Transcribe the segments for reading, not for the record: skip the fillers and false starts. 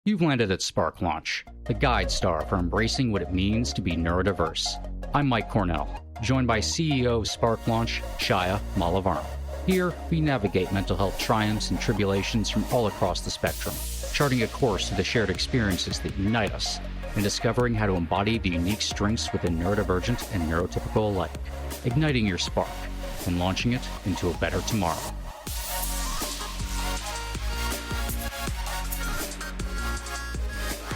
You've landed at Spark Launch, the guide star for embracing what it means to be neurodiverse. I'm Mike Cornell, joined by CEO of Spark Launch, Chaya. Here, we navigate mental health triumphs and tribulations from all across the spectrum, charting a course through the shared experiences that unite us, and discovering how to embody the unique strengths within neurodivergent and neurotypical alike, igniting your spark and launching it into a better tomorrow.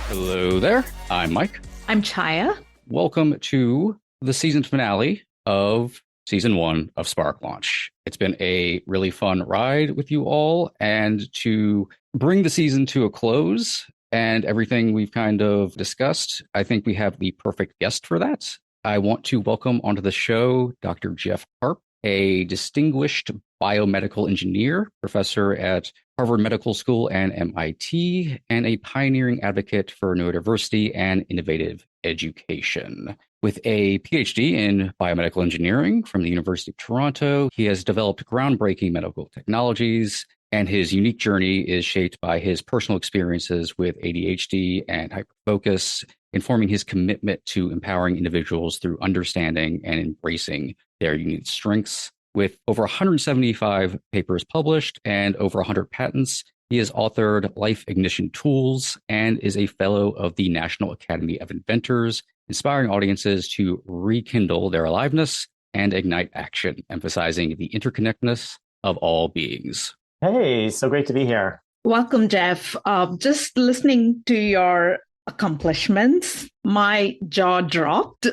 Hello there. I'm Mike. I'm Chaya. Welcome to the season finale of Season 1 of Spark Launch. It's been a really fun ride with you all, and to bring the season to a close and everything we've kind of discussed, I think we have the perfect guest for that. I want to welcome onto the show Dr. Jeff Karp, a distinguished biomedical engineer, professor at Harvard Medical School and MIT, and a pioneering advocate for neurodiversity and innovative education. With a PhD in biomedical engineering from the University of Toronto, he has developed groundbreaking medical technologies, and his unique journey is shaped by his personal experiences with ADHD and hyperfocus, informing his commitment to empowering individuals through understanding and embracing their unique strengths. With over 175 papers published and over 100 patents, he has authored Life Ignition Tools and is a fellow of the National Academy of Inventors, inspiring audiences to rekindle their aliveness and ignite action, emphasizing the interconnectedness of all beings. Hey, so great to be here. Welcome, Jeff. Just listening to your accomplishments, my jaw dropped.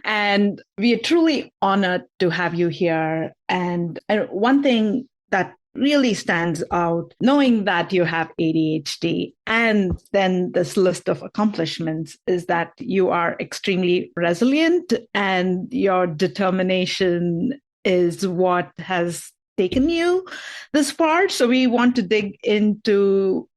And we are truly honored to have you here. And one thing that really stands out, knowing that you have ADHD and then this list of accomplishments, is that you are extremely resilient and your determination is what has taken you this far. So we want to dig into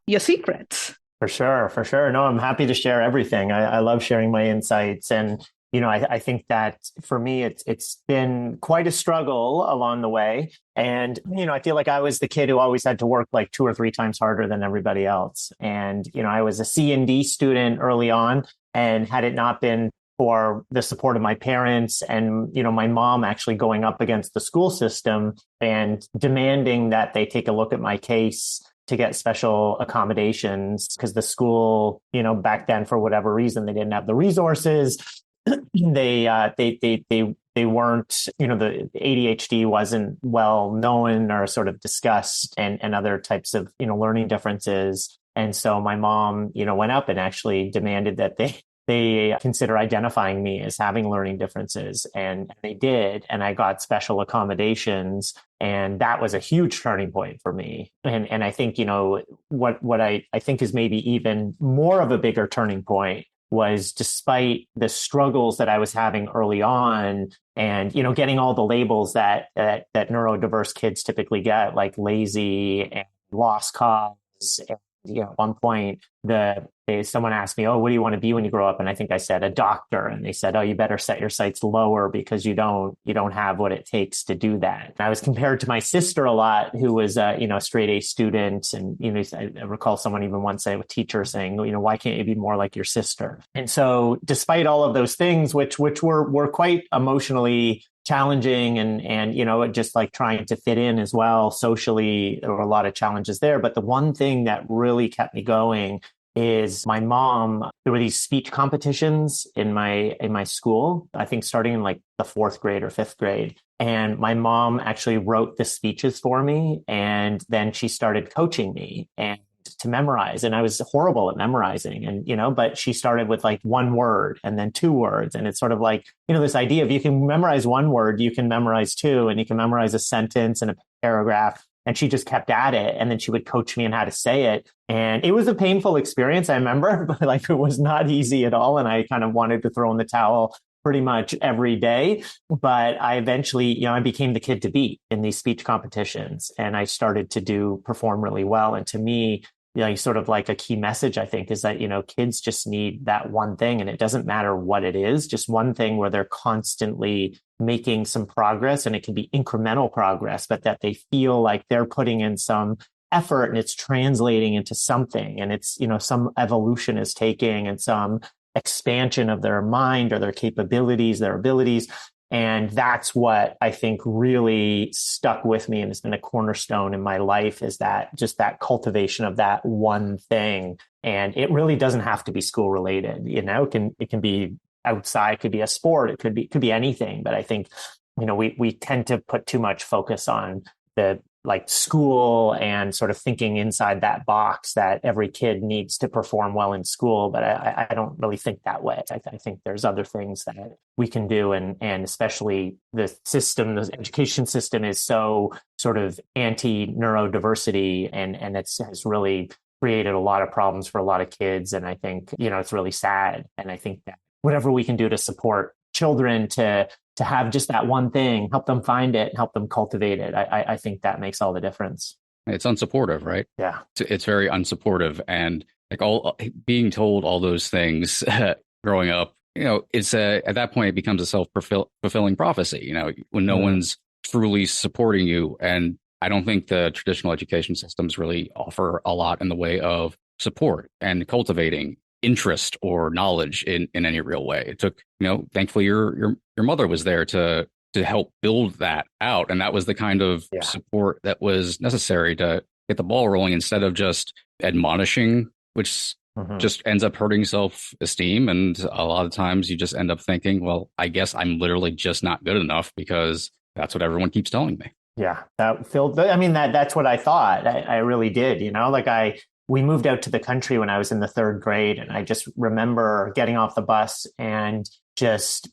your secrets. For sure. No, I'm happy to share everything. I love sharing my insights. And, I think that for me, it's been quite a struggle along the way. And, I feel like I was the kid who always had to work like 2 or 3 times harder than everybody else. And, I was a C&D student early on, and had it not been for the support of my parents and, my mom actually going up against the school system and demanding that they take a look at my case to get special accommodations, because the school, back then, for whatever reason, they didn't have the resources. They weren't, the ADHD wasn't well known or sort of discussed, and other types of, learning differences. And so my mom, went up and actually demanded that they consider identifying me as having learning differences. And they did. And I got special accommodations. And that was a huge turning point for me. And I think, what I think is maybe even more of a bigger turning point was, despite the struggles that I was having early on and, getting all the labels that neurodiverse kids typically get, like lazy and lost cause. And, at one point, someone asked me, "Oh, what do you want to be when you grow up?" And I think I said a doctor. And they said, "Oh, you better set your sights lower because you don't have what it takes to do that." And I was compared to my sister a lot, who was a straight A student. And I recall someone even once a teacher saying, "Why can't you be more like your sister?" And so, despite all of those things, which were quite emotionally challenging and just like trying to fit in as well socially, there were a lot of challenges there. But the one thing that really kept me going is my mom. There were these speech competitions in my school, I think starting in like the 4th grade or 5th grade. And my mom actually wrote the speeches for me. And then she started coaching me and to memorize. And I was horrible at memorizing, and, but she started with like 1 word and then 2 words. And it's sort of like, this idea of you can memorize 1 word, you can memorize 2, and you can memorize a sentence and a paragraph. And she just kept at it. And then she would coach me on how to say it. And it was a painful experience, I remember, but like it was not easy at all. And I kind of wanted to throw in the towel pretty much every day. But I eventually, I became the kid to beat in these speech competitions. And I started to perform really well. And to me, sort of like a key message, I think, is that, kids just need that one thing. And it doesn't matter what it is, just one thing where they're constantly making some progress, and it can be incremental progress, but that they feel like they're putting in some effort and it's translating into something, and it's, some evolution is taking and some expansion of their mind or their capabilities, their abilities. And that's what I think really stuck with me and has been a cornerstone in my life, is that just that cultivation of that one thing. And it really doesn't have to be school related. It can be outside, it could be a sport, it could be anything. But I think, we tend to put too much focus on the school and sort of thinking inside that box that every kid needs to perform well in school. But I don't really think that way. I think there's other things that we can do. And especially the education system is so sort of anti-neurodiversity, and has really created a lot of problems for a lot of kids. And I think, it's really sad. And I think that whatever we can do to support children to have just that one thing, help them find it, help them cultivate it, I think that makes all the difference. It's unsupportive, right? Yeah. It's very unsupportive. And all being told all those things growing up, it's at that point, it becomes a self-fulfilling prophecy, when no one's truly supporting you. And I don't think the traditional education systems really offer a lot in the way of support and cultivating interest or knowledge in any real way. It took, thankfully your mother was there to help build that out. And that was the kind of support that was necessary to get the ball rolling, instead of just admonishing, which just ends up hurting self-esteem. And a lot of times you just end up thinking, well, I guess I'm literally just not good enough because that's what everyone keeps telling me. Yeah, that's what I thought. I really did, we moved out to the country when I was in the third grade. And I just remember getting off the bus and just,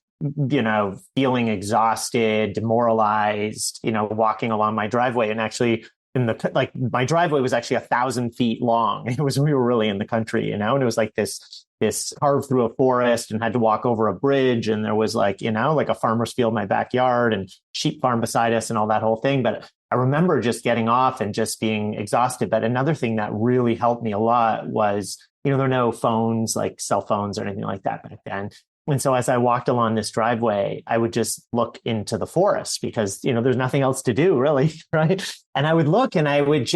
feeling exhausted, demoralized, walking along my driveway. And actually my driveway was actually 1,000 feet long. We were really in the country, and it was like this carved through a forest, and had to walk over a bridge. And there was like a farmer's field in my backyard and sheep farm beside us and all that whole thing. But I remember just getting off and just being exhausted. But another thing that really helped me a lot was, there were no phones, like cell phones or anything like that back then. And so as I walked along this driveway, I would just look into the forest because, there's nothing else to do really, right? And I would look and I would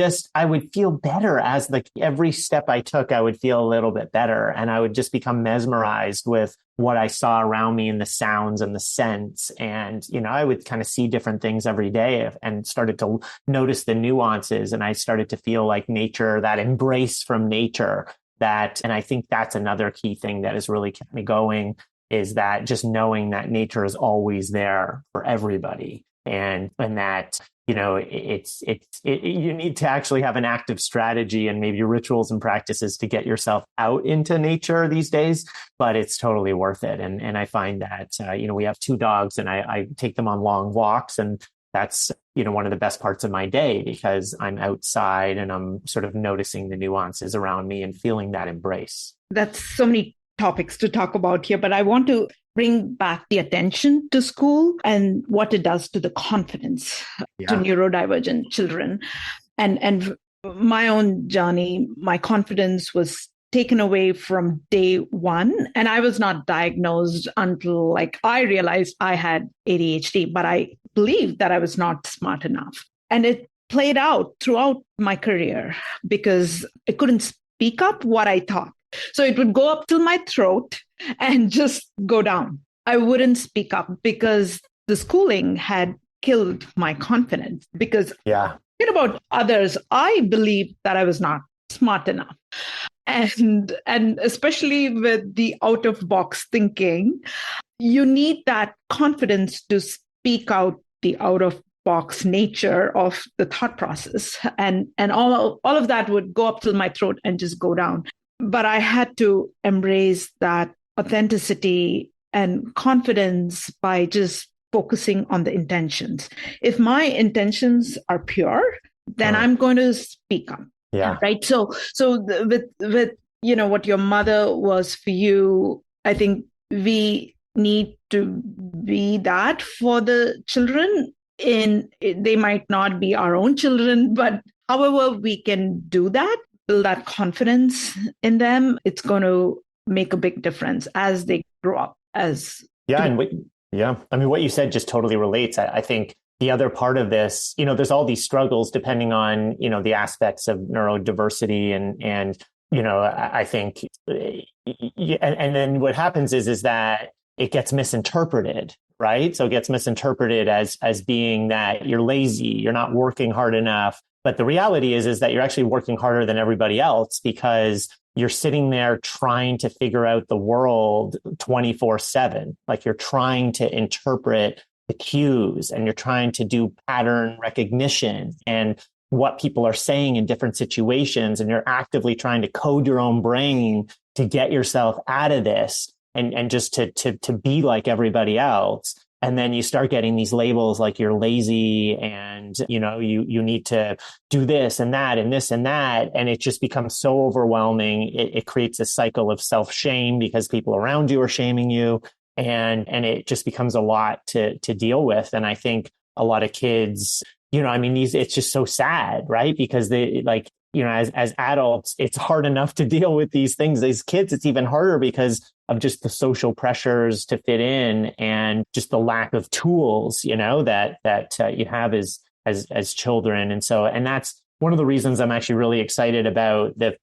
feel better as every step I took, I would feel a little bit better. And I would just become mesmerized with what I saw around me and the sounds and the scents. And, I would kind of see different things every day and started to notice the nuances. And I started to feel like nature, that embrace from nature, and I think that's another key thing that has really kept me going, is that just knowing that nature is always there for everybody. And that, you need to actually have an active strategy and maybe rituals and practices to get yourself out into nature these days, but it's totally worth it. And I find that, we have 2 dogs, and I take them on long walks, and that's, one of the best parts of my day, because I'm outside and I'm sort of noticing the nuances around me and feeling that embrace. That's so many topics to talk about here, but I want to bring back the attention to school and what it does to the confidence to neurodivergent children. And my own journey, my confidence was taken away from day one. And I was not diagnosed until I realized I had ADHD, but I believed that I was not smart enough. And it played out throughout my career because I couldn't speak up what I thought. So it would go up till my throat and just go down. I wouldn't speak up because the schooling had killed my confidence. Because about others, I believed that I was not smart enough. And especially with the out of box thinking, you need that confidence to speak out the out of box nature of the thought process. And all of that would go up till my throat and just go down. But I had to embrace that authenticity and confidence by just focusing on the intentions. If my intentions are pure, then I'm going to speak up. Yeah. Right. So with what your mother was for you, I think we need to be that for the children. They might not be our own children, but however we can do that, build that confidence in them, it's going to make a big difference as they grow up. What you said just totally relates. I think, the other part of this, there's all these struggles depending on, the aspects of neurodiversity and, I think, and then what happens is that it gets misinterpreted, right? So it gets misinterpreted as being that you're lazy, you're not working hard enough. But the reality is that you're actually working harder than everybody else because you're sitting there trying to figure out the world 24/7. Like you're trying to interpret the cues and you're trying to do pattern recognition and what people are saying in different situations. And you're actively trying to code your own brain to get yourself out of this and just to be like everybody else. And then you start getting these labels like you're lazy and, you need to do this and that and this and that. And it just becomes so overwhelming. It creates a cycle of self-shame because people around you are shaming you. And it just becomes a lot to deal with. And I think a lot of kids, it's just so sad, right? Because they as adults, it's hard enough to deal with these things. As kids, it's even harder because of just the social pressures to fit in and just the lack of tools, that you have as children. And that's one of the reasons I'm actually really excited about the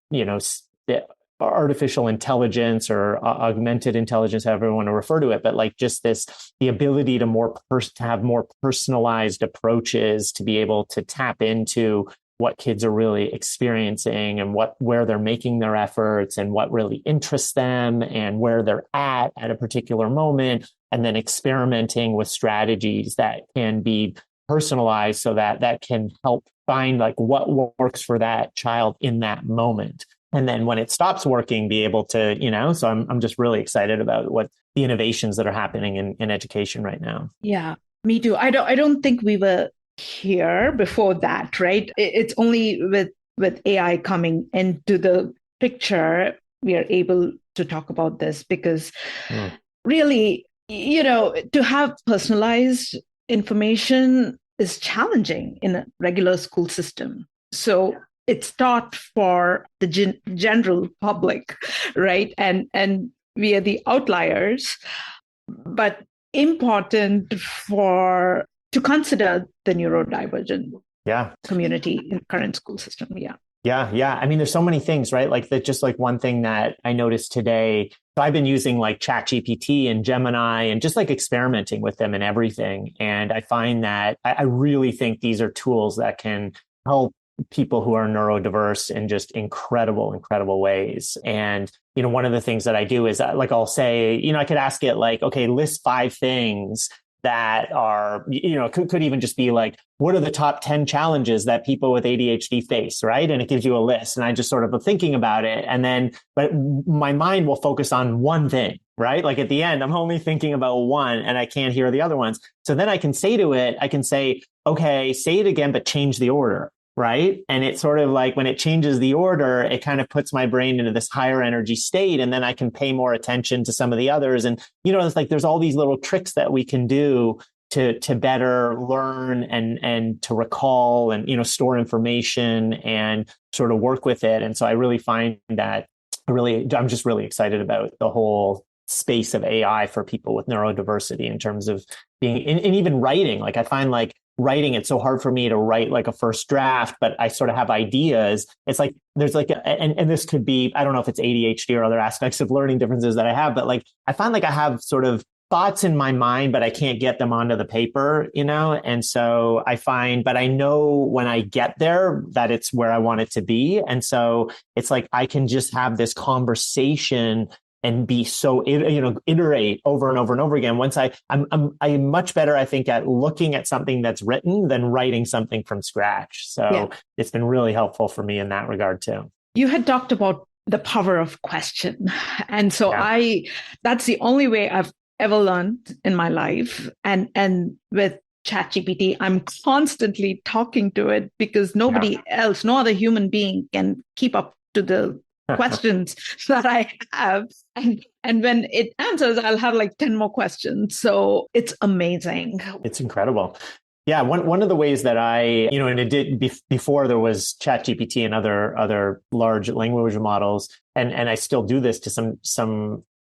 artificial intelligence or augmented intelligence, however you want to refer to it, but like just the ability to have more personalized approaches to be able to tap into what kids are really experiencing and where they're making their efforts and what really interests them and where they're at a particular moment, and then experimenting with strategies that can be personalized so that can help find like what works for that child in that moment. And then when it stops working, be able to, so I'm just really excited about what the innovations that are happening in education right now. Yeah, me too. I don't think we were here before that, right? It's only with AI coming into the picture, we are able to talk about this because really, to have personalized information is challenging in a regular school system. So it's taught for the general public, right? And we are the outliers, but important to consider the neurodivergent community in the current school system. Yeah. I mean, there's so many things, right? Like that, just like one thing that I noticed today. So I've been using like ChatGPT and Gemini and just like experimenting with them and everything. And I find that I really think these are tools that can help people who are neurodiverse in just incredible ways. And, one of the things that I do is like, I'll say, I could ask it like, okay, list 5 things that are, could even just be like, what are the top 10 challenges that people with ADHD face, right? And it gives you a list. And I just sort of am thinking about it. And then, but my mind will focus on one thing, right? Like at the end, I'm only thinking about one and I can't hear the other ones. So then I can say to it, okay, say it again, but change the order. Right. And it's sort of like when it changes the order, it kind of puts my brain into this higher energy state. And then I can pay more attention to some of the others. And, it's like there's all these little tricks that we can do to better learn and to recall and, store information and sort of work with it. And so I really find that I'm just really excited about the whole space of AI for people with neurodiversity in terms of being and even writing. Like I find like writing, it's so hard for me to write like a first draft, but I sort of have ideas. It's like there's like and this could be, I don't know if it's ADHD or other aspects of learning differences that I have, but like I find like I have sort of thoughts in my mind, but I can't get them onto the paper, and so but I know when I get there that it's where I want it to be. And so it's like I can just have this conversation and be so, iterate over and over and over again. Once I'm much better, I think, at looking at something that's written than writing something from scratch. So It's been really helpful for me in that regard too. You had talked about the power of question. And so that's the only way I've ever learned in my life. And with ChatGPT, I'm constantly talking to it because nobody else, no other human being can keep up to the questions that I have. And when it answers, I'll have like 10 more questions. So it's amazing. It's incredible. Yeah. One of the ways that I, and it did before there was ChatGPT and other large language models, and I still do this to some,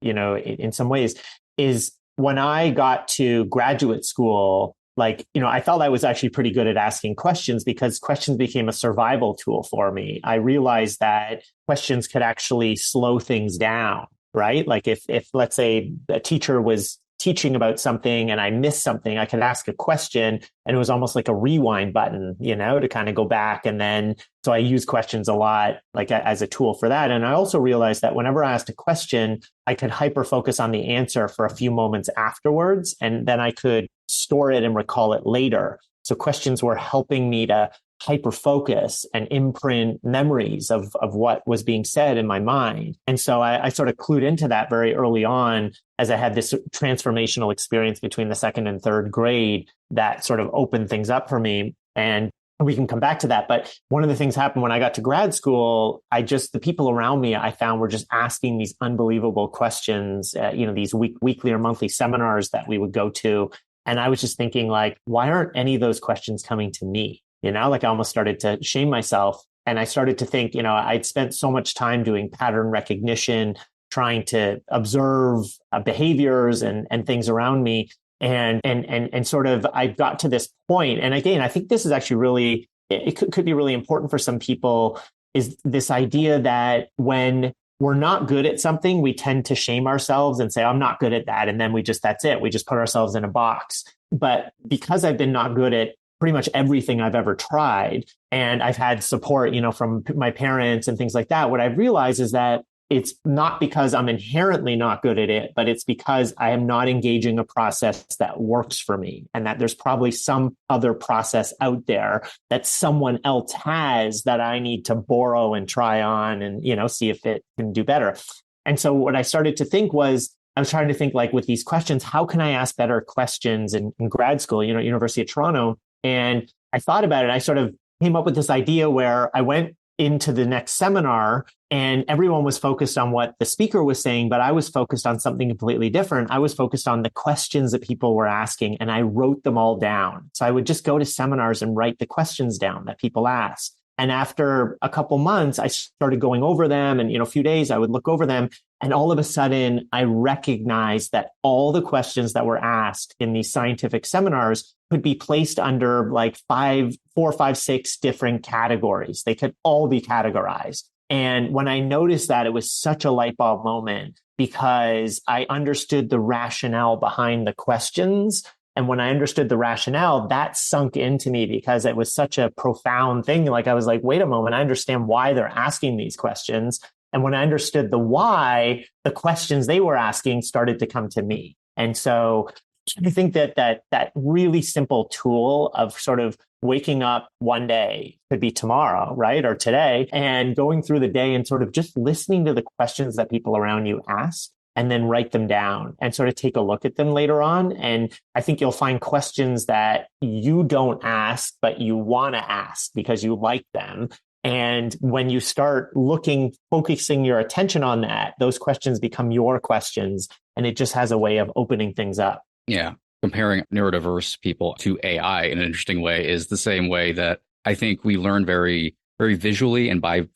in some ways, is when I got to graduate school, like, I felt I was actually pretty good at asking questions because questions became a survival tool for me. I realized that questions could actually slow things down, right? Like if let's say a teacher was teaching about something and I missed something, I could ask a question and it was almost like a rewind button, to kind of go back. And then, so I use questions a lot, like as a tool for that. And I also realized that whenever I asked a question, I could hyper focus on the answer for a few moments afterwards, and then I could store it and recall it later. So questions were helping me to hyper focus and imprint memories of what was being said in my mind. And so I sort of clued into that very early on as I had this transformational experience between the second and third grade that sort of opened things up for me. And we can come back to that. But one of the things happened when I got to grad school, the people around me I found were just asking these unbelievable questions, these weekly or monthly seminars that we would go to. And I was just thinking, like, why aren't any of those questions coming to me? Like I almost started to shame myself. And I started to think, I'd spent so much time doing pattern recognition, trying to observe behaviors and things around me. And sort of, I got to this point. And again, I think this is actually really, it could be really important for some people, is this idea that when we're not good at something, we tend to shame ourselves and say, I'm not good at that. And then that's it. We just put ourselves in a box. But because I've been not good at pretty much everything I've ever tried, and I've had support, from my parents and things like that, what I've realized is that it's not because I'm inherently not good at it, but it's because I am not engaging a process that works for me, and that there's probably some other process out there that someone else has that I need to borrow and try on and, see if it can do better. And so what I started to think was, I was trying to think, like, with these questions, how can I ask better questions in grad school, University of Toronto? And I thought about it. I sort of came up with this idea where I went into the next seminar and everyone was focused on what the speaker was saying, but I was focused on something completely different. I was focused on the questions that people were asking, and I wrote them all down. So I would just go to seminars and write the questions down that people asked. And after a couple months, I started going over them, and, a few days I would look over them. And all of a sudden I recognized that all the questions that were asked in these scientific seminars could be placed under like 4, 5, 6 different categories. They could all be categorized. And when I noticed that, it was such a light bulb moment, because I understood the rationale behind the questions. And when I understood the rationale, that sunk into me, because it was such a profound thing. Like, I was like, wait a moment, I understand why they're asking these questions. And when I understood the why, the questions they were asking started to come to me. And so I think that really simple tool of sort of waking up one day, could be tomorrow, right? Or today, and going through the day and sort of just listening to the questions that people around you ask, and then write them down and sort of take a look at them later on. And I think you'll find questions that you don't ask, but you want to ask because you like them. And when you start focusing your attention on that, those questions become your questions, and it just has a way of opening things up. Yeah. Comparing neurodiverse people to AI in an interesting way is the same way that I think we learn very, very visually and by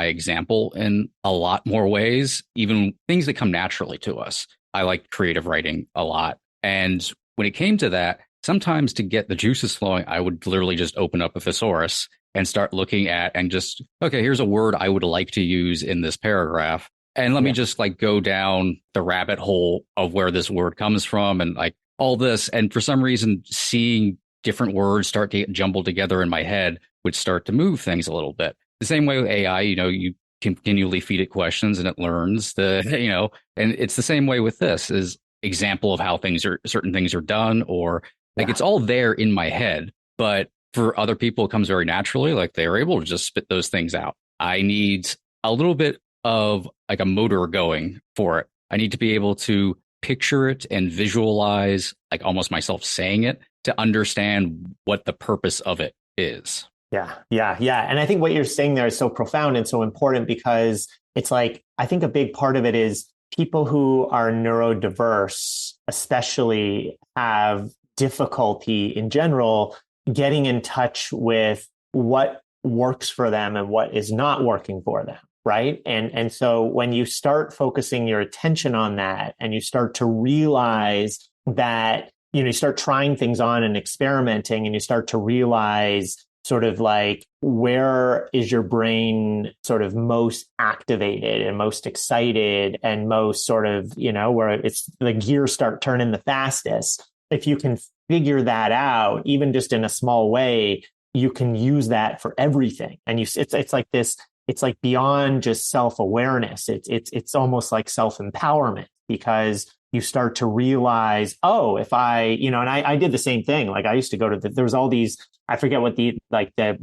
example in a lot more ways, even things that come naturally to us. I like creative writing a lot. And when it came to that, sometimes to get the juices flowing, I would literally just open up a thesaurus and start looking at and just, okay, here's a word I would like to use in this paragraph. And let me just like go down the rabbit hole of where this word comes from and like all this. And for some reason, seeing different words start to get jumbled together in my head would start to move things a little bit. The same way with AI, you continually feed it questions and it learns and it's the same way with this is example of how certain things are done, or like it's all there in my head. But for other people, it comes very naturally, like they're able to just spit those things out. I need a little bit of like a motor going for it. I need to be able to picture it and visualize like almost myself saying it to understand what the purpose of it is. Yeah. And I think what you're saying there is so profound and so important, because it's like, I think a big part of it is people who are neurodiverse, especially, have difficulty in general getting in touch with what works for them and what is not working for them. Right. And so when you start focusing your attention on that and you start to realize that you start trying things on and experimenting, and you start to realize sort of like, where is your brain sort of most activated and most excited and most sort of, where it's the gears start turning the fastest. If you can figure that out, even just in a small way, you can use that for everything. And it's like this, it's like beyond just self-awareness. It's almost like self-empowerment, because you start to realize, oh, if and I did the same thing. Like I used to go to there was all these, I forget what there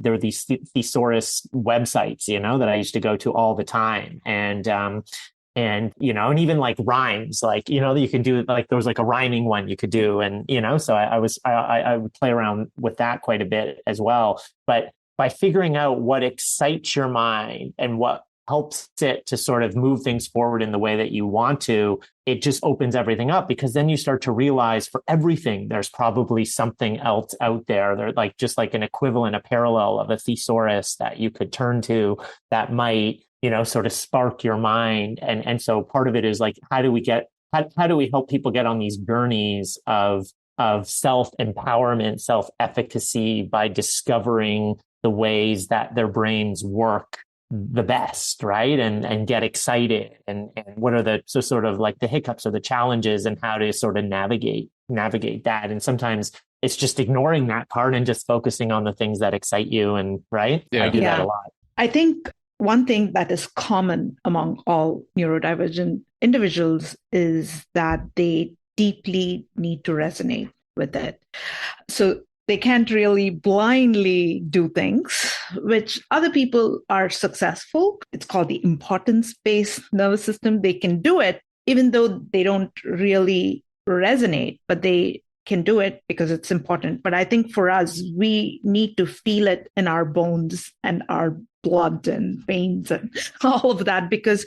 were these thesaurus websites, that I used to go to all the time. And even like rhymes, like, you can do, like, there was like a rhyming one you could do. And, so I would play around with that quite a bit as well. But by figuring out what excites your mind and what helps it to sort of move things forward in the way that you want to, it just opens everything up, because then you start to realize for everything, there's probably something else out there. They're like, just like an equivalent, a parallel of a thesaurus that you could turn to that might, sort of spark your mind. And so part of it is like, how do we help people get on these journeys of self-empowerment, self-efficacy, by discovering the ways that their brains work the best, right? And get excited, and what are the sort of like the hiccups or the challenges, and how to sort of navigate that. And sometimes it's just ignoring that part and just focusing on the things that excite you. And right, I do that a lot. I think one thing that is common among all neurodivergent individuals is that they deeply need to resonate with it. So they can't really blindly do things, which other people are successful. It's called the importance-based nervous system. They can do it even though they don't really resonate, but they can do it because it's important. But I think for us, we need to feel it in our bones and our blood and veins and all of that, because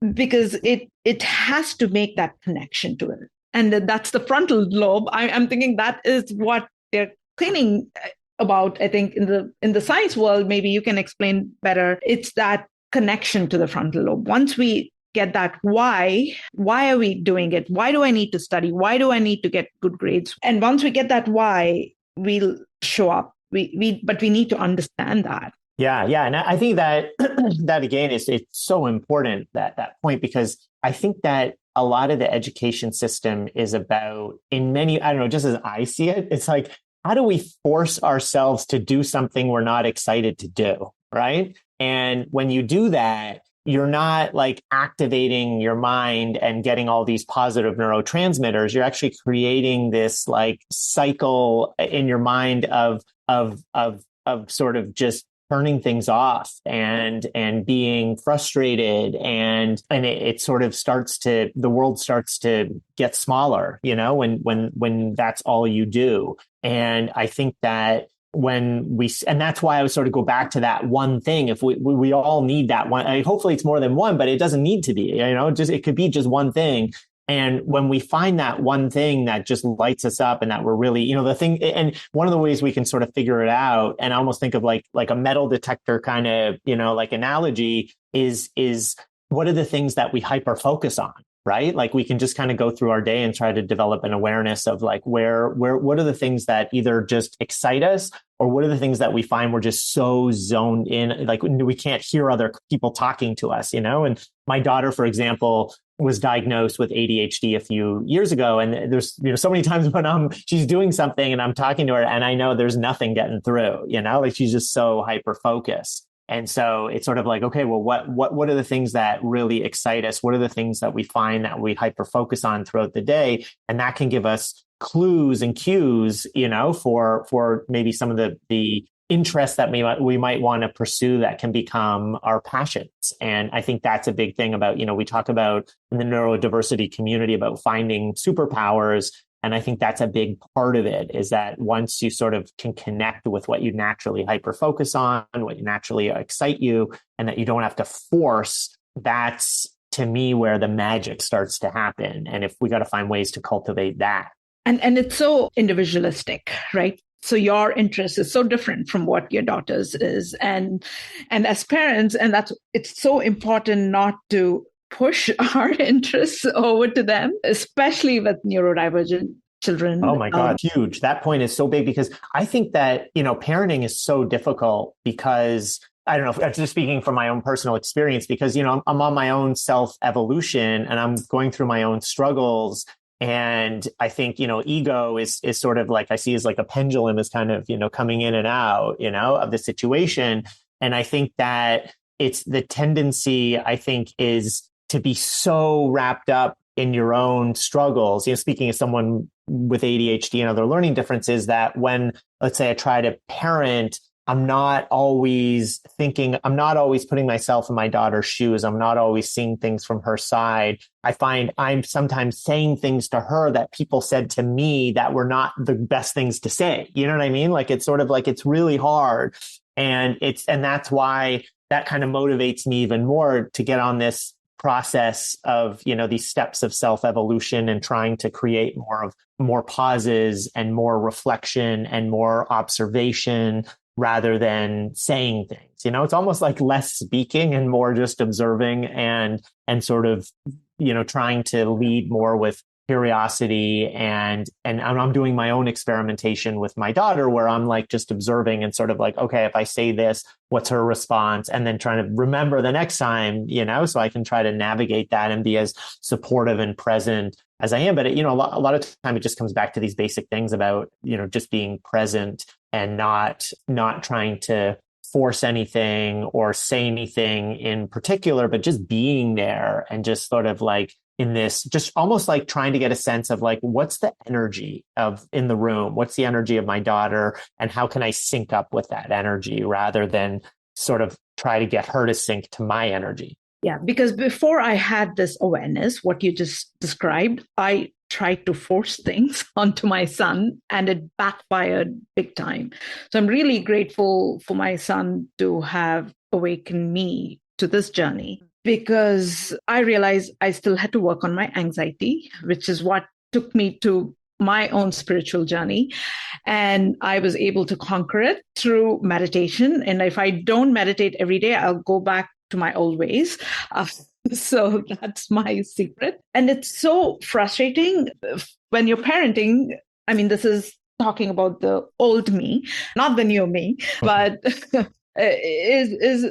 it has to make that connection to it. And that's the frontal lobe. I'm thinking that is what they're cleaning about. I think in the science world, maybe you can explain better. It's that connection to the frontal lobe. Once we get that why are we doing it? Why do I need to study? Why do I need to get good grades? And once we get that why, we'll show up. But we need to understand that. Yeah. And I think that that again it's so important, that point, because I think that a lot of the education system is about, in many, I don't know, just as I see it, it's like, how do we force ourselves to do something we're not excited to do, right? And when you do that, you're not like activating your mind and getting all these positive neurotransmitters. You're actually creating this like cycle in your mind of sort of just turning things off and being frustrated, and it sort of the world starts to get smaller, when that's all you do. And I think that and that's why I would sort of go back to that one thing. If we all need that one, hopefully it's more than one, but it doesn't need to be, it could be just one thing. And when we find that one thing that just lights us up, and that we're really, the thing, and one of the ways we can sort of figure it out, and I almost think of like a metal detector kind of, like analogy, is what are the things that we hyper focus on, right? Like we can just kind of go through our day and try to develop an awareness of like what are the things that either just excite us, or what are the things that we find we're just so zoned in, like we can't hear other people talking to us, And my daughter, for example, was diagnosed with ADHD a few years ago. And there's, so many times when she's doing something and I'm talking to her and I know there's nothing getting through, like she's just so hyper focused. And so it's sort of like, okay, well, what are the things that really excite us? What are the things that we find that we hyper focus on throughout the day? And that can give us clues and cues, for maybe some of the interests that we might want to pursue that can become our passions. And I think that's a big thing about, we talk about in the neurodiversity community about finding superpowers. And I think that's a big part of it, is that once you sort of can connect with what you naturally hyper focus on, what naturally excite you, and that you don't have to force, that's to me where the magic starts to happen. And if we got to find ways to cultivate that. And it's so individualistic, right? So your interest is so different from what your daughter's is. And as parents, and it's so important not to push our interests over to them, especially with neurodivergent children. Oh my God, huge. That point is so big because I think that, parenting is so difficult because I don't know, just speaking from my own personal experience, because, I'm on my own self evolution and I'm going through my own struggles. And I think, ego is sort of like I see as like a pendulum is kind of, coming in and out, of the situation. And I think that it's the tendency, I think, is to be so wrapped up in your own struggles. Speaking as someone with ADHD and other learning differences, that when, let's say, I try to parent, I'm not always putting myself in my daughter's shoes. I'm not always seeing things from her side. I find I'm sometimes saying things to her that people said to me that were not the best things to say. You know what I mean? Like, it's sort of like, it's really hard. And that's why that kind of motivates me even more to get on this process of, these steps of self-evolution and trying to create more pauses and more reflection and more observation rather than saying things. It's almost like less speaking and more just observing and sort of, trying to lead more with curiosity. And I'm doing my own experimentation with my daughter where I'm like just observing and sort of like, okay, if I say this, what's her response? And then trying to remember the next time, so I can try to navigate that and be as supportive and present as I am. But a lot of time it just comes back to these basic things about, just being present and not trying to force anything or say anything in particular, but just being there and just sort of like in this, just almost like trying to get a sense of like, what's the energy in the room? What's the energy of my daughter? And how can I sync up with that energy rather than sort of try to get her to sync to my energy? Yeah, because before I had this awareness, what you just described, I tried to force things onto my son and it backfired big time. So I'm really grateful for my son to have awakened me to this journey because I realized I still had to work on my anxiety, which is what took me to my own spiritual journey. And I was able to conquer it through meditation. And if I don't meditate every day, I'll go back to my old ways. So that's my secret. And it's so frustrating when you're parenting. I mean, this is talking about the old me, not the new me, but is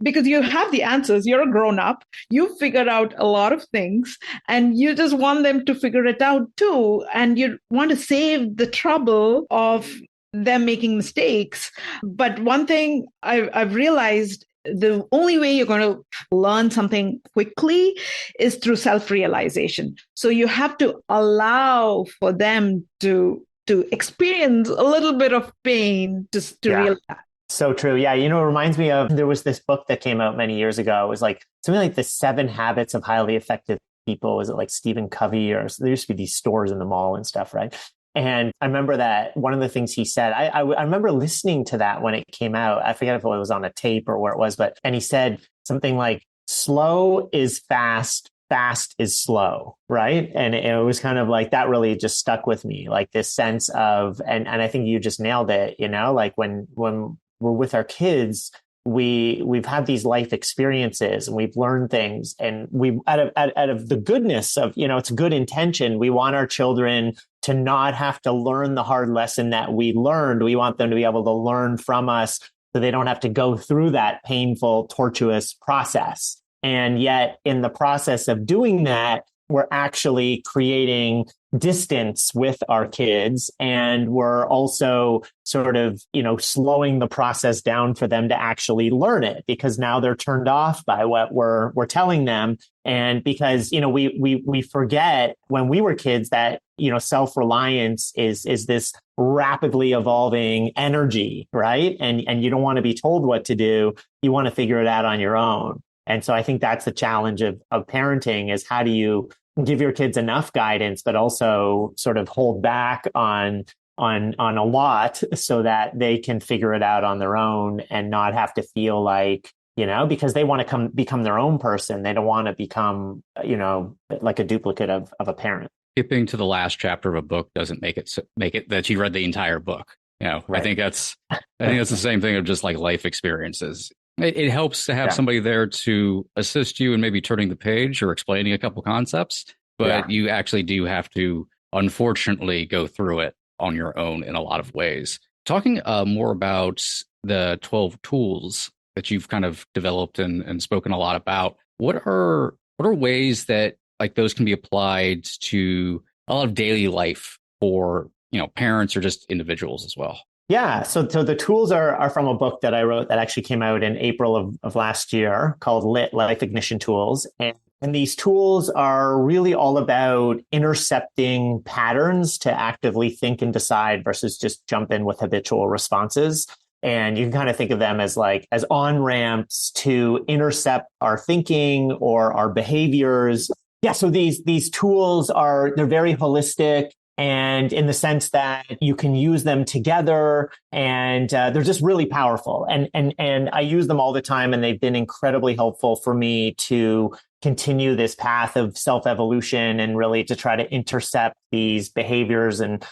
because you have the answers. You're a grown up. You figured out a lot of things and you just want them to figure it out too. And you want to save the trouble of them making mistakes. But one thing I've realized, the only way you're going to learn something quickly is through self-realization. So you have to allow for them to experience a little bit of pain to realize that. So true. Yeah. It reminds me of, there was this book that came out many years ago. It was like something like the 7 Habits of Highly Effective People. Was it like Stephen Covey, or there used to be these stores in the mall and stuff, right? And I remember that one of the things he said, I remember listening to that when it came out. I forget if it was on a tape or where it was, and he said something like, slow is fast, fast is slow, right? And it was kind of like, that really just stuck with me, like this sense of, and I think you just nailed it, like when we're with our kids, we've had these life experiences and we've learned things, and we out of the goodness of, it's good intention. We want our children to not have to learn the hard lesson that we learned. We want them to be able to learn from us so they don't have to go through that painful, tortuous process. And yet in the process of doing that, we're actually creating distance with our kids. And we're also sort of, slowing the process down for them to actually learn it, because now they're turned off by what we're telling them. And because, we forget when we were kids that, self-reliance is this rapidly evolving energy, right? And you don't want to be told what to do. You want to figure it out on your own. And so I think that's the challenge of parenting, is how do you give your kids enough guidance, but also sort of hold back on a lot so that they can figure it out on their own and not have to feel like, because they want to become their own person. They don't want to become, like a duplicate of a parent. Skipping to the last chapter of a book doesn't make it that you read the entire book. Right. I think that's the same thing of just like life experiences. It helps to have somebody there to assist you in maybe turning the page or explaining a couple concepts, but you actually do have to unfortunately go through it on your own in a lot of ways. Talking more about the 12 tools that you've kind of developed and spoken a lot about, what are ways that like those can be applied to a lot of daily life for, parents or just individuals as well? Yeah. So the tools are from a book that I wrote that actually came out in April of last year called Lit Life Ignition Tools. And these tools are really all about intercepting patterns to actively think and decide versus just jump in with habitual responses. And you can kind of think of them as on ramps to intercept our thinking or our behaviors. Yeah. So these tools they're very holistic. And in the sense that you can use them together, and they're just really powerful. And I use them all the time, and they've been incredibly helpful for me to continue this path of self-evolution and really to try to intercept these behaviors and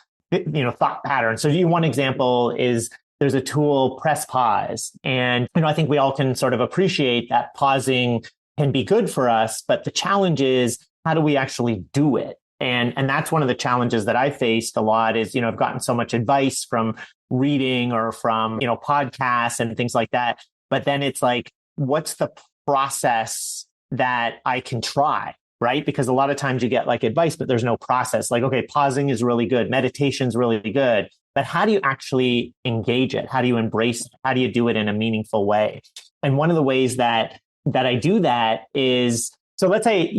thought patterns. So one example is there's a tool, Press Pause, and I think we all can sort of appreciate that pausing can be good for us, but the challenge is how do we actually do it? And that's one of the challenges that I faced a lot is, I've gotten so much advice from reading or from, podcasts and things like that. But then it's like, what's the process that I can try? Right? Because a lot of times you get like advice, but there's no process. Like, okay, pausing is really good. Meditation's really good. But how do you actually engage it? How do you embrace it? How do you do it in a meaningful way? And one of the ways that I do that is, so let's say,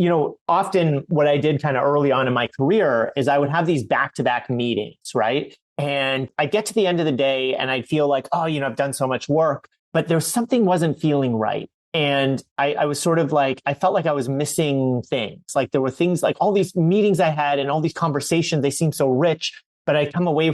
often what I did kind of early on in my career is I would have these back-to-back meetings, right? And I get to the end of the day and I'd feel like, oh, I've done so much work, but there's something wasn't feeling right. And I was sort of like, I felt like I was missing things. Like there were things like all these meetings I had and all these conversations, they seemed so rich, but I come away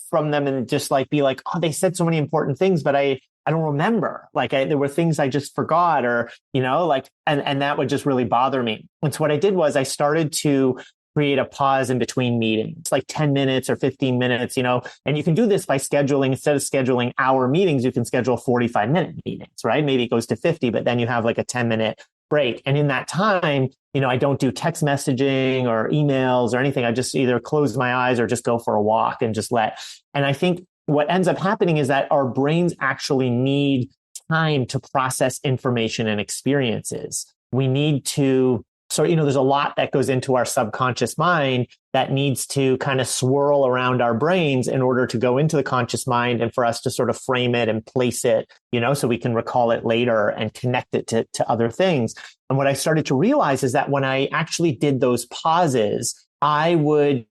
from them and just like be like, oh, they said so many important things, but I don't remember. Like there were things I just forgot or, and that would just really bother me. And so what I did was I started to create a pause in between meetings, like 10 minutes or 15 minutes, and you can do this by scheduling, instead of scheduling hour meetings, you can schedule 45-minute meetings, right? Maybe it goes to 50, but then you have like a 10-minute break. And in that time, I don't do text messaging or emails or anything. I just either close my eyes or just go for a walk and just and I think what ends up happening is that our brains actually need time to process information and experiences. We need to, there's a lot that goes into our subconscious mind that needs to kind of swirl around our brains in order to go into the conscious mind and for us to sort of frame it and place it, so we can recall it later and connect it to other things. And what I started to realize is that when I actually did those pauses, I would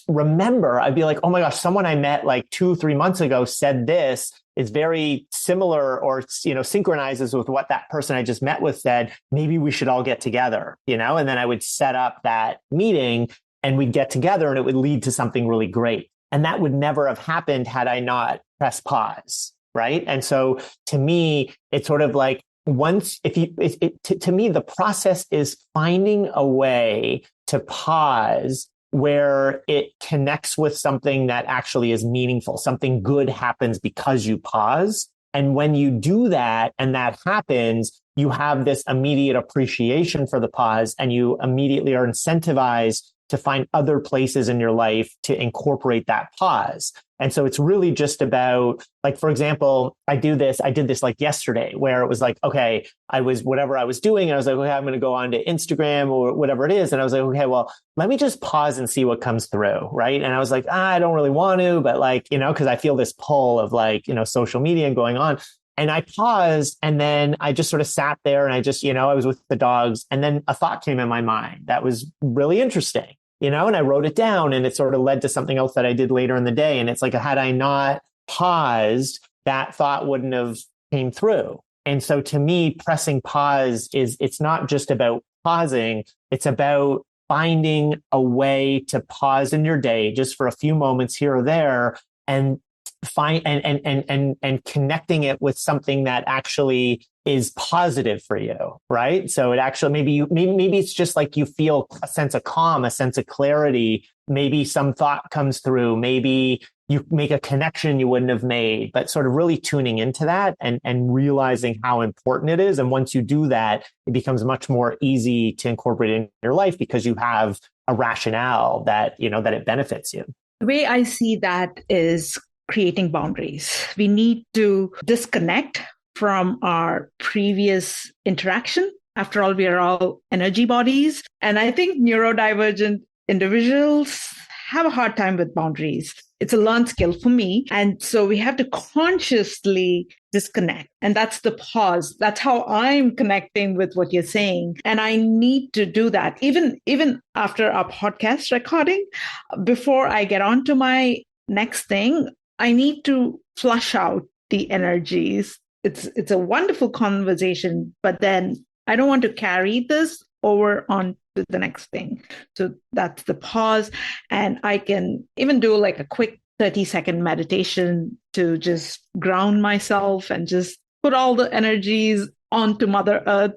remember, I'd be like, oh my gosh, someone I met like 2-3 months ago said this is very similar or, synchronizes with what that person I just met with said. Maybe we should all get together, and then I would set up that meeting and we'd get together and it would lead to something really great. And that would never have happened had I not pressed pause. Right. And so to me, it's sort of like to me, the process is finding a way to pause where it connects with something that actually is meaningful. Something good happens because you pause. And when you do that and that happens, you have this immediate appreciation for the pause and you immediately are incentivized to find other places in your life to incorporate that pause. And so it's really just about, like, for example, I did this like yesterday where it was like, okay, whatever I was doing, I was like, okay, I'm going to go on to Instagram or whatever it is. And I was like, okay, well, let me just pause and see what comes through. Right. And I was like, I don't really want to, but like, cause I feel this pull of like, social media and going on. And I paused and then I just sort of sat there and I just, I was with the dogs. And then a thought came in my mind that was really interesting, and I wrote it down and it sort of led to something else that I did later in the day. And it's like, had I not paused, that thought wouldn't have came through. And so to me, pressing pause it's not just about pausing. It's about finding a way to pause in your day just for a few moments here or there and and connecting it with something that actually is positive for you, right? So it actually, maybe it's just like you feel a sense of calm, a sense of clarity. Maybe some thought comes through. Maybe you make a connection you wouldn't have made, but sort of really tuning into that and realizing how important it is. And once you do that, it becomes much more easy to incorporate in your life because you have a rationale that, that it benefits you. The way I see that is creating boundaries. We need to disconnect from our previous interaction. After all, we are all energy bodies. And I think neurodivergent individuals have a hard time with boundaries. It's a learned skill for me. And so we have to consciously disconnect. And that's the pause. That's how I'm connecting with what you're saying. And I need to do that. Even after our podcast recording, before I get on to my next thing, I need to flush out the energies. It's a wonderful conversation, but then I don't want to carry this over on to the next thing. So that's the pause. And I can even do like a quick 30-second meditation to just ground myself and just put all the energies onto Mother Earth,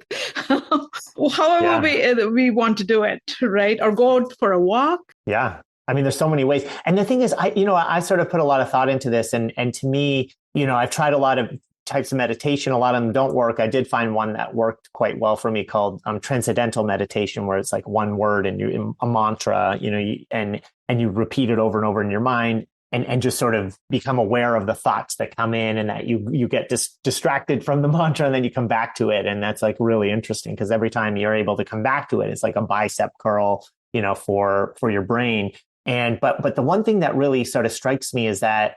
however we want to do it, right? Or go out for a walk. Yeah. I mean, there's so many ways. And the thing is, I sort of put a lot of thought into this. And to me, I've tried a lot of types of meditation. A lot of them don't work. I did find one that worked quite well for me called transcendental meditation, where it's like one word and a mantra, and you repeat it over and over in your mind and just sort of become aware of the thoughts that come in, and that you get distracted from the mantra and then you come back to it. And that's like really interesting, because every time you're able to come back to it, it's like a bicep curl, for your brain. But the one thing that really sort of strikes me is that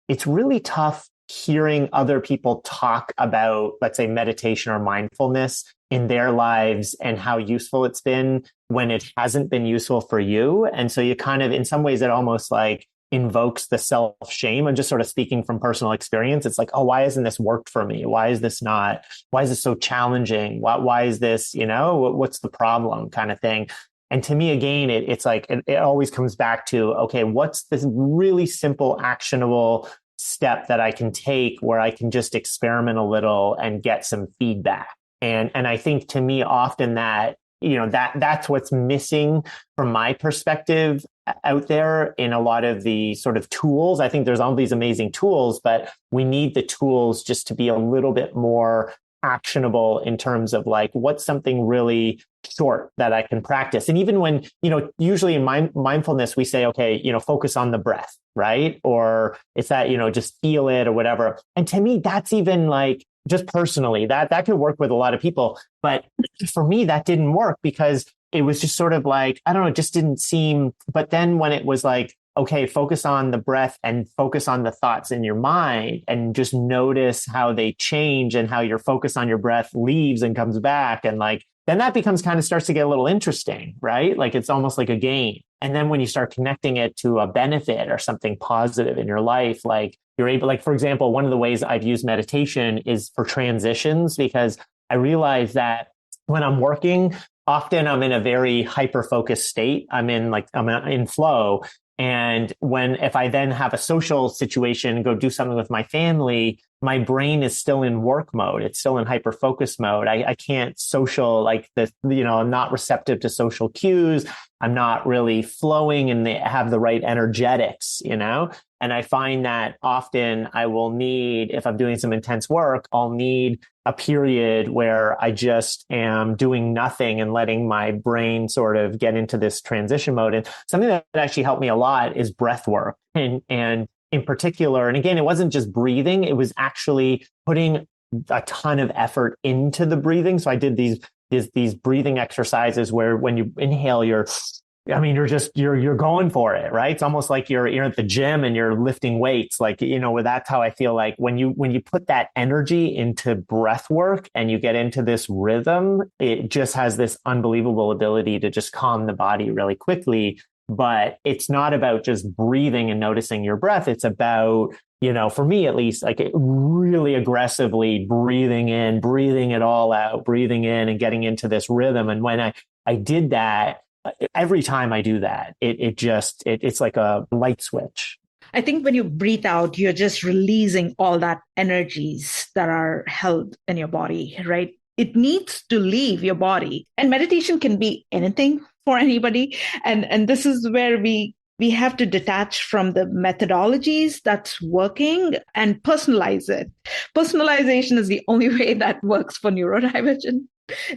it's really tough hearing other people talk about, let's say, meditation or mindfulness in their lives and how useful it's been when it hasn't been useful for you. And so you kind of, in some ways, it almost like invokes the self-shame. And just sort of speaking from personal experience, it's like, oh, why hasn't this worked for me? Why is this so challenging? Why is this, what's the problem kind of thing? And to me, again, it's like, it always comes back to, okay, what's this really simple, actionable step that I can take where I can just experiment a little and get some feedback. And I think, to me, often that's what's missing from my perspective out there in a lot of the sort of tools. I think there's all these amazing tools, but we need the tools just to be a little bit more actionable in terms of like, what's something really short that I can practice. And even when, usually in mindfulness, we say, okay, focus on the breath, right? Or it's that, just feel it or whatever. And to me, that's even like, just personally, that could work with a lot of people. But for me, that didn't work, because it was just sort of like, I don't know, it just didn't seem. But then when it was like, okay, focus on the breath and focus on the thoughts in your mind and just notice how they change and how your focus on your breath leaves and comes back. And like, then that becomes kind of starts to get a little interesting, right? Like it's almost like a game. And then when you start connecting it to a benefit or something positive in your life, like you're able, like, for example, one of the ways I've used meditation is for transitions, because I realize that when I'm working, often I'm in a very hyper-focused state. I'm in flow. And if I then have a social situation, go do something with my family, my brain is still in work mode. It's still in hyper focus mode. I can't social like this, I'm not receptive to social cues. I'm not really flowing and have the right energetics, And I find that often I will need, if I'm doing some intense work, I'll need a period where I just am doing nothing and letting my brain sort of get into this transition mode. And something that actually helped me a lot is breath work. And in particular, and again, it wasn't just breathing, it was actually putting a ton of effort into the breathing. So I did these breathing exercises where when you inhale, you're going for it, right? It's almost like you're at the gym and you're lifting weights. Like, that's how I feel like when you put that energy into breath work and you get into this rhythm, it just has this unbelievable ability to just calm the body really quickly. But it's not about just breathing and noticing your breath. It's about, for me at least, like really aggressively breathing in, breathing it all out, breathing in and getting into this rhythm. And when I did that, every time I do that, it's like a light switch. I think when you breathe out, you're just releasing all that energies that are held in your body, right? It needs to leave your body. And meditation can be anything for anybody. And this is where we have to detach from the methodologies that's working and personalize it. Personalization is the only way that works for neurodivergent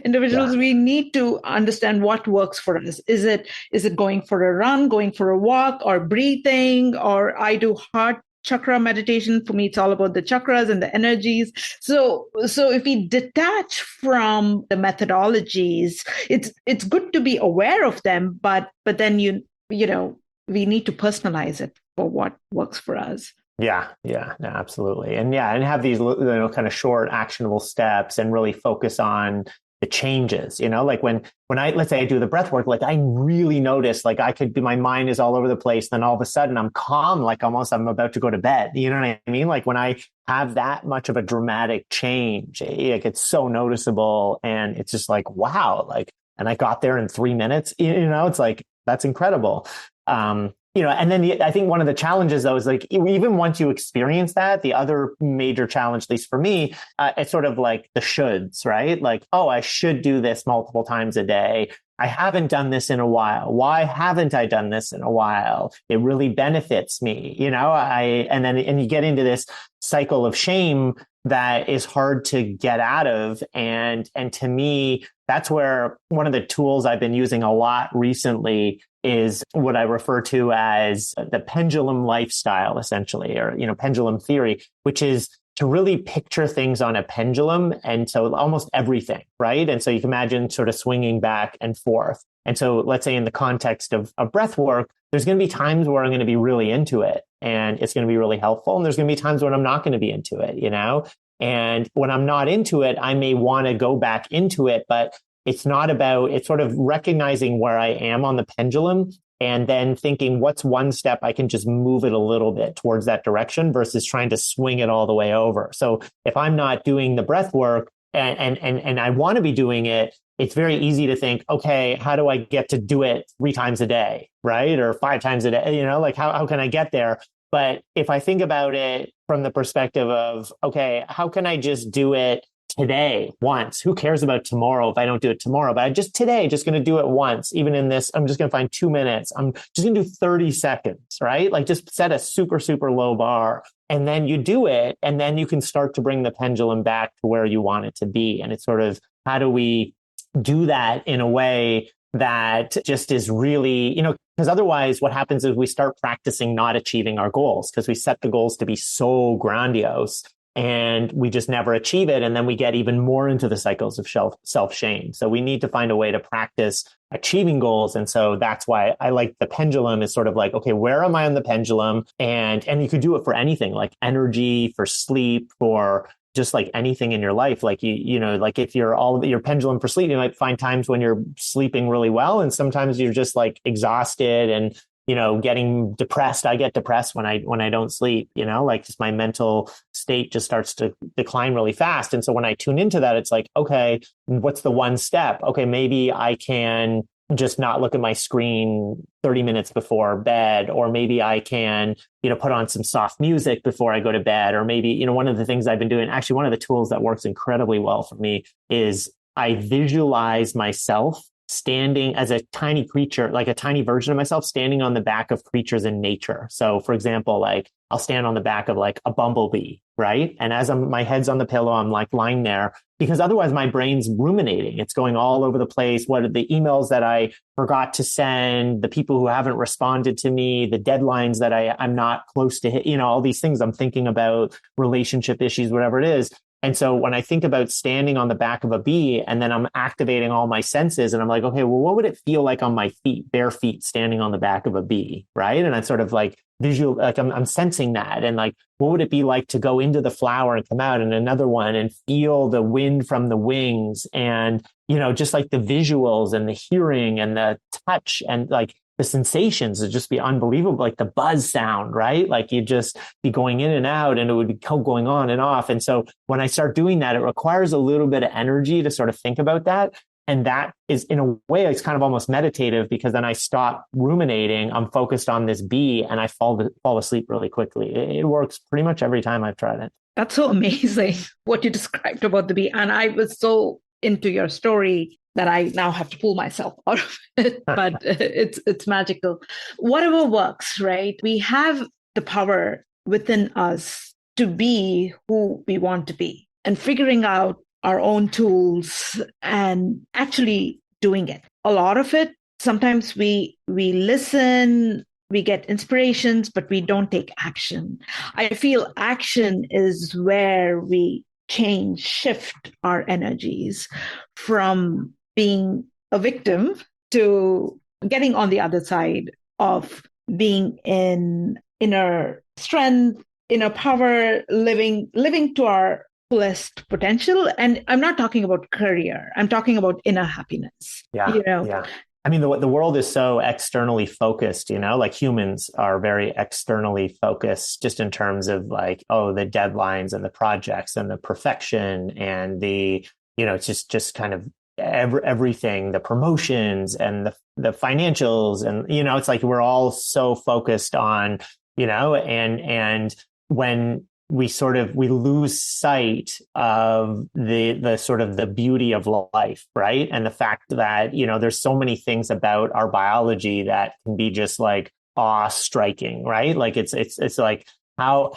Individuals, Yeah. we need to understand what works for us. Is it going for a run, going for a walk, or breathing? Or I do heart chakra meditation. For me, it's all about the chakras and the energies. So if we detach from the methodologies, it's good to be aware of them, but then you know we need to personalize it for what works for us. Yeah, no, absolutely. And yeah, and have these, kind of short actionable steps and really focus on the changes, like when I, let's say I do the breath work, like I really notice, like I could be, my mind is all over the place. Then all of a sudden I'm calm, like almost I'm about to go to bed. You know what I mean? Like when I have that much of a dramatic change, like it's so noticeable and it's just like, wow, like, and I got there in 3 minutes, it's like, that's incredible. And then I think one of the challenges though is like, even once you experience that, the other major challenge, at least for me, it's sort of like the shoulds, right? Like, oh, I should do this multiple times a day. I haven't done this in a while. Why haven't I done this in a while? It really benefits me, and you get into this cycle of shame that is hard to get out of. And to me, that's where one of the tools I've been using a lot recently is what I refer to as the pendulum lifestyle, essentially, or, pendulum theory, which is to really picture things on a pendulum. And so almost everything, right? And so you can imagine sort of swinging back and forth. And so let's say in the context of breath work, there's going to be times where I'm going to be really into it and it's going to be really helpful. And there's going to be times when I'm not going to be into it, and when I'm not into it, I may want to go back into it, but it's sort of recognizing where I am on the pendulum and then thinking what's one step I can just move it a little bit towards that direction versus trying to swing it all the way over. So if I'm not doing the breath work and I want to be doing it, it's very easy to think, okay, how do I get to do it 3 times a day, right? Or 5 times a day, like how can I get there? But if I think about it from the perspective of, okay, how can I just do it today once? Who cares about tomorrow if I don't do it tomorrow? But I just today, just going to do it once. Even in this, I'm just going to find 2 minutes. I'm just going to do 30 seconds, right? Like just set a super, super low bar. And then you do it. And then you can start to bring the pendulum back to where you want it to be. And it's sort of, how do we do that in a way that just is really, because otherwise what happens is we start practicing not achieving our goals because we set the goals to be so grandiose and we just never achieve it. And then we get even more into the cycles of self-shame. So we need to find a way to practice achieving goals. And so that's why I like the pendulum is sort of like, okay, where am I on the pendulum? And you could do it for anything like energy, for sleep, for just like anything in your life. Like, like if you're your pendulum for sleep, you might find times when you're sleeping really well. And sometimes you're just like exhausted and, getting depressed. I get depressed when I don't sleep, like just my mental state just starts to decline really fast. And so when I tune into that, it's like, okay, what's the one step? Okay, maybe I can just not look at my screen 30 minutes before bed, or maybe I can, put on some soft music before I go to bed. Or maybe, one of the things I've been doing, actually, one of the tools that works incredibly well for me is I visualize myself standing as a tiny creature, like a tiny version of myself standing on the back of creatures in nature. So for example, like I'll stand on the back of like a bumblebee, right? And as my head's on the pillow, I'm like lying there because otherwise my brain's ruminating. It's going all over the place. What are the emails that I forgot to send, the people who haven't responded to me, the deadlines that I'm not close to hit, all these things I'm thinking about, relationship issues, whatever it is. And so when I think about standing on the back of a bee and then I'm activating all my senses and I'm like, okay, well, what would it feel like on my feet, bare feet, standing on the back of a bee, right? And I sort of like visual, like I'm sensing that. And like, what would it be like to go into the flower and come out in another one and feel the wind from the wings and, just like the visuals and the hearing and the touch and like the sensations would just be unbelievable, like the buzz sound, right? Like you'd just be going in and out and it would be going on and off. And so when I start doing that, it requires a little bit of energy to sort of think about that. And that is, in a way, it's kind of almost meditative because then I stop ruminating. I'm focused on this bee and I fall asleep really quickly. It works pretty much every time I've tried it. That's so amazing what you described about the bee. And I was so into your story that I now have to pull myself out of it, but it's magical. Whatever works, right? We have the power within us to be who we want to be, and figuring out our own tools and actually doing it. A lot of it, sometimes we listen, we get inspirations, but we don't take action. I feel action is where we shift our energies from being a victim to getting on the other side of being in inner strength, inner power, living to our fullest potential. And I'm not talking about career. I'm talking about inner happiness. Yeah. Yeah. I mean, the world is so externally focused, like humans are very externally focused just in terms of like, oh, the deadlines and the projects and the perfection and the, it's just kind of everything, the promotions and the financials. And, it's like we're all so focused on, and when we lose sight of the sort of the beauty of life, right? And the fact that, there's so many things about our biology that can be just like awe striking, right? Like it's like, how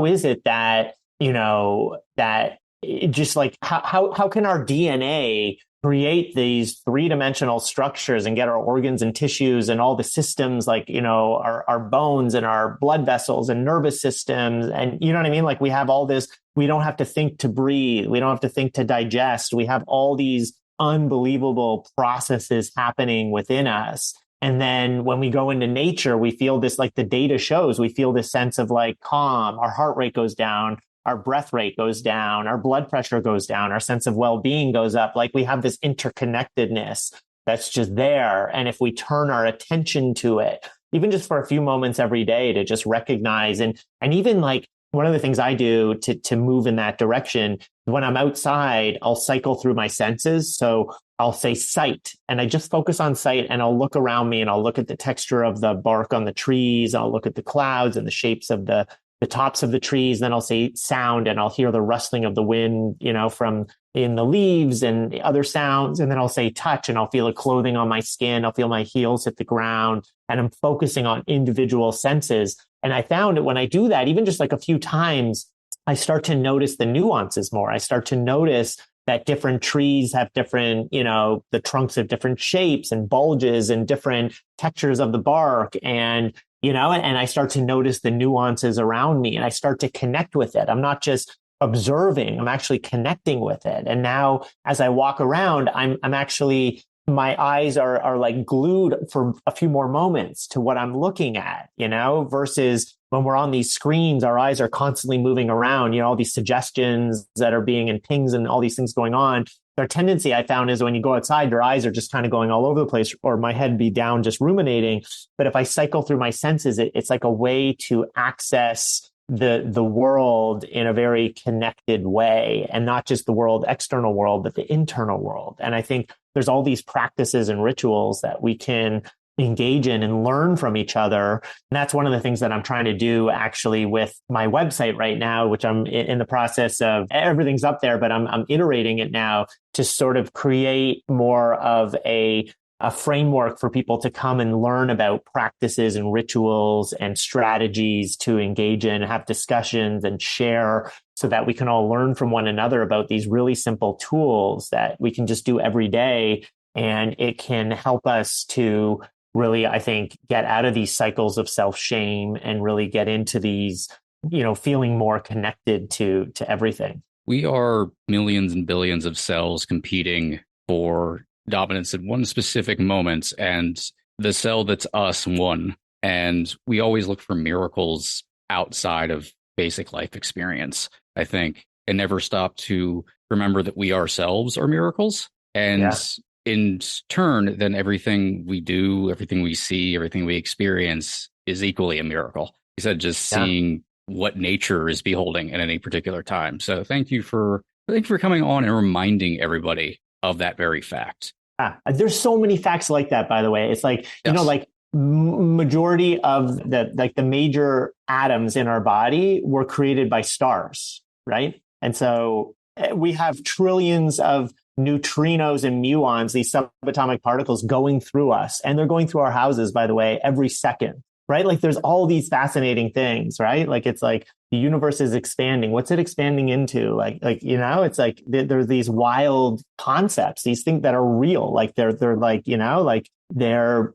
is it that, that it just like, how can our DNA create these three-dimensional structures and get our organs and tissues and all the systems like, our bones and our blood vessels and nervous systems. And you know what I mean? Like we have all this, we don't have to think to breathe. We don't have to think to digest. We have all these unbelievable processes happening within us. And then when we go into nature, we feel this, like the data shows, we feel this sense of like calm, our heart rate goes down, our breath rate goes down, our blood pressure goes down, our sense of well-being goes up. Like we have this interconnectedness that's just there. And if we turn our attention to it, even just for a few moments every day to just recognize and even like one of the things I do to move in that direction, when I'm outside, I'll cycle through my senses. So I'll say sight and I just focus on sight and I'll look around me and I'll look at the texture of the bark on the trees. I'll look at the clouds and the shapes of the tops of the trees. Then I'll say sound and I'll hear the rustling of the wind, from in the leaves and other sounds. And then I'll say touch and I'll feel the clothing on my skin. I'll feel my heels hit the ground and I'm focusing on individual senses. And I found that when I do that, even just like a few times, I start to notice the nuances more. I start to notice that different trees have different, the trunks have different shapes and bulges and different textures of the bark. And and I start to notice the nuances around me and I start to connect with it. I'm not just observing, I'm actually connecting with it. And now as I walk around, I'm actually, my eyes are like glued for a few more moments to what I'm looking at, versus when we're on these screens, our eyes are constantly moving around, all these suggestions that are being and pings and all these things going on. Their tendency I found is when you go outside, your eyes are just kind of going all over the place or my head be down just ruminating. But if I cycle through my senses, it's like a way to access the world in a very connected way and not just the world, external world, but the internal world. And I think there's all these practices and rituals that we can engage in and learn from each other. And that's one of the things that I'm trying to do actually with my website right now, which I'm in the process of, everything's up there, but I'm iterating it now to sort of create more of a framework for people to come and learn about practices and rituals and strategies to engage in, have discussions and share so that we can all learn from one another about these really simple tools that we can just do every day. And it can help us to really, I think, get out of these cycles of self-shame and really get into these, feeling more connected to everything. We are millions and billions of cells competing for dominance in one specific moment, and the cell that's us won. And we always look for miracles outside of basic life experience, I think, and never stop to remember that we ourselves are miracles. And in turn, then everything we do, everything we see, everything we experience is equally a miracle. You said just seeing what nature is beholding at any particular time. So thank you for coming on and reminding everybody of that very fact. There's so many facts like that, by the way. It's like, like majority of the major atoms in our body were created by stars, right? And so we have trillions of neutrinos and muons, these subatomic particles going through us. And they're going through our houses, by the way, every second. right? Like there's all these fascinating things, right? Like it's like the universe is expanding. What's it expanding into? It's like there's these wild concepts, these things that are real. Like they're like, and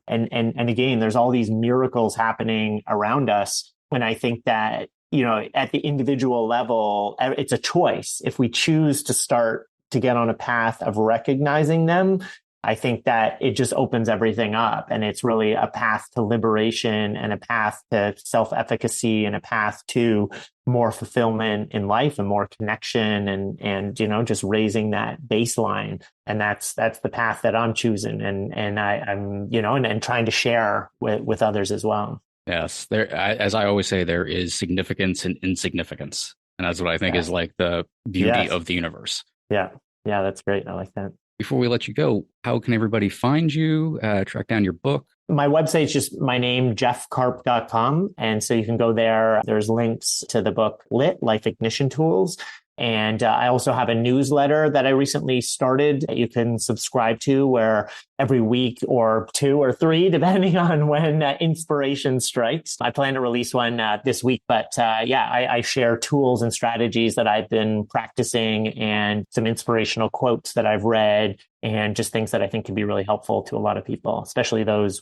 again, there's all these miracles happening around us. And I think that, at the individual level, it's a choice. If we choose to start to get on a path of recognizing them, I think that it just opens everything up, and it's really a path to liberation and a path to self-efficacy and a path to more fulfillment in life and more connection and just raising that baseline. And that's the path that I'm choosing, and I'm and trying to share with others as well. Yes, as I always say, there is significance in insignificance, and that's what I think is like the beauty of the universe. Yeah, that's great. I like that. Before we let you go, how can everybody find you, track down your book? My website is just my name, jeffkarp.com. And so you can go there. There's links to the book Lit, Life Ignition Tools. And I also have a newsletter that I recently started that you can subscribe to, where every week or 2 or 3, depending on when inspiration strikes. I plan to release one this week, but I share tools and strategies that I've been practicing and some inspirational quotes that I've read and just things that I think can be really helpful to a lot of people, especially those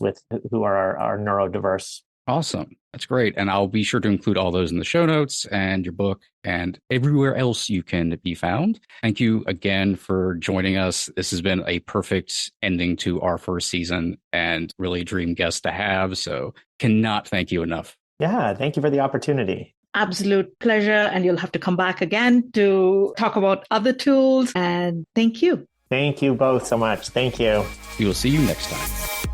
who are neurodiverse. Awesome. That's great. And I'll be sure to include all those in the show notes and your book and everywhere else you can be found. Thank you again for joining us. This has been a perfect ending to our first season and really a dream guest to have. So cannot thank you enough. Yeah. Thank you for the opportunity. Absolute pleasure. And you'll have to come back again to talk about other tools. And thank you. Thank you both so much. Thank you. We will see you next time.